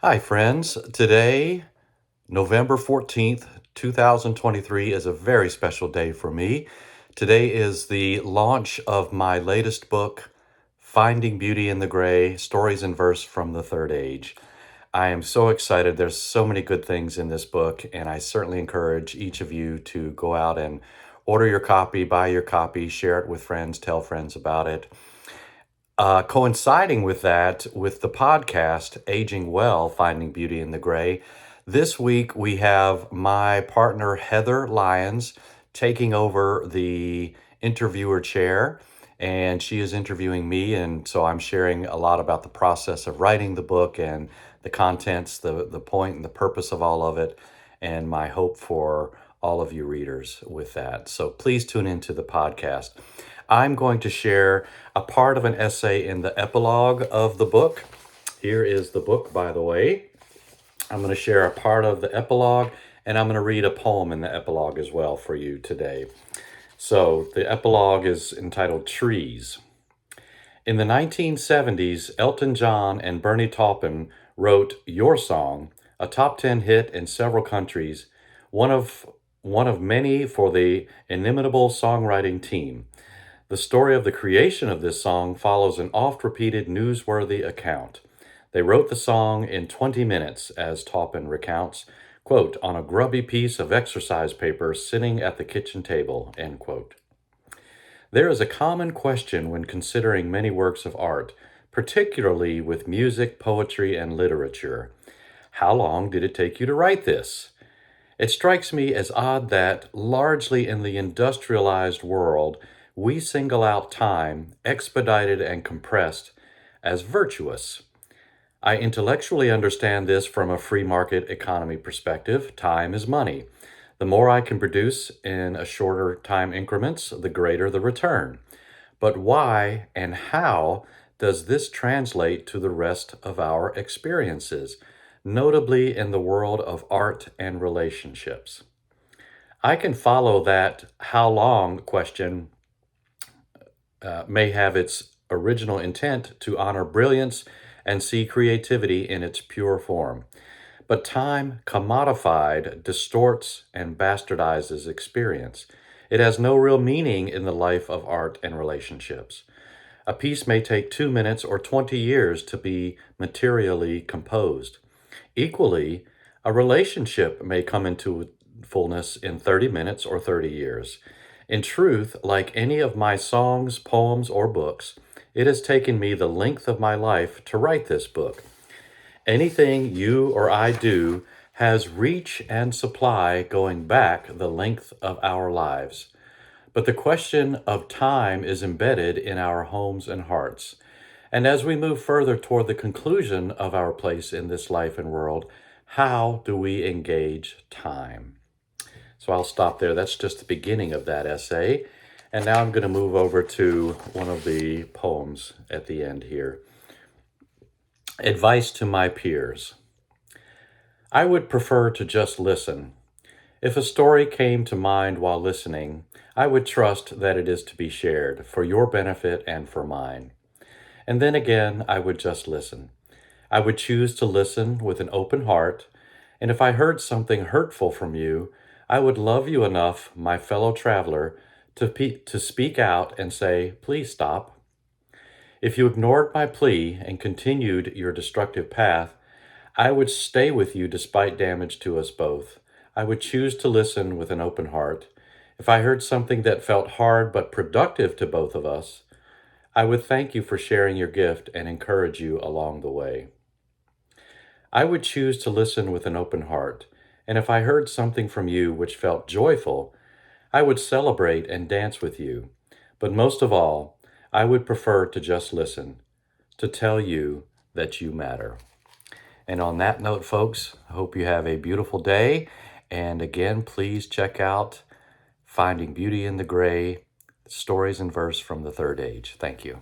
Hi, friends. Today, November 14th, 2023, is a very special day for me. Today is the launch of my latest book, Finding Beauty in the Gray, Stories in Verse from the Third Age. I am so excited. There's so many good things in this book, and I certainly encourage each of you to go out and order your copy, buy your copy, share it with friends, tell friends about it. Coinciding with that, with the podcast, Aging Well, Finding Beauty in the Gray, this week we have my partner, Heather Lyons, taking over the interviewer chair, and she is interviewing me. And so I'm sharing a lot about the process of writing the book and the contents, the point and the purpose of all of it, and my hope for all of you readers with that. So please tune into the podcast. I'm going to share a part of an essay in the epilogue of the book. Here is the book, by the way. I'm going to share a part of the epilogue, and I'm going to read a poem in the epilogue as well for you today. So the epilogue is entitled Trees. In the 1970s, Elton John and Bernie Taupin wrote Your Song, a top 10 hit in several countries, one of many for the inimitable songwriting team. The story of the creation of this song follows an oft-repeated newsworthy account. They wrote the song in 20 minutes, as Taupin recounts, quote, on a grubby piece of exercise paper sitting at the kitchen table, end quote. There is a common question when considering many works of art, particularly with music, poetry, and literature. How long did it take you to write this? It strikes me as odd that, largely in the industrialized world, we single out time, expedited and compressed, as virtuous. I intellectually understand this from a free market economy perspective. Time is money. The more I can produce in a shorter time increments, the greater the return. But why and how does this translate to the rest of our experiences, notably in the world of art and relationships? I can follow that how long question may have its original intent to honor brilliance and see creativity in its pure form. But time, commodified, distorts and bastardizes experience. It has no real meaning in the life of art and relationships. A piece may take 2 minutes or 20 years to be materially composed. Equally, a relationship may come into fullness in 30 minutes or 30 years. In truth, like any of my songs, poems, or books, it has taken me the length of my life to write this book. Anything you or I do has reach and supply going back the length of our lives. But the question of time is embedded in our homes and hearts. And as we move further toward the conclusion of our place in this life and world, how do we engage time? So I'll stop there. That's just the beginning of that essay. And now I'm going to move over to one of the poems at the end here. Advice to my peers. I would prefer to just listen. If a story came to mind while listening, I would trust that it is to be shared for your benefit and for mine. And then again, I would just listen. I would choose to listen with an open heart, and if I heard something hurtful from you, I would love you enough, my fellow traveler, to speak out and say, please stop. If you ignored my plea and continued your destructive path, I would stay with you despite damage to us both. I would choose to listen with an open heart. If I heard something that felt hard but productive to both of us, I would thank you for sharing your gift and encourage you along the way. I would choose to listen with an open heart, and if I heard something from you which felt joyful, I would celebrate and dance with you. But most of all, I would prefer to just listen, to tell you that you matter. And on that note, folks, I hope you have a beautiful day. And again, please check out Finding Beauty in the Gray, Stories in Verse from the Third Age. Thank you.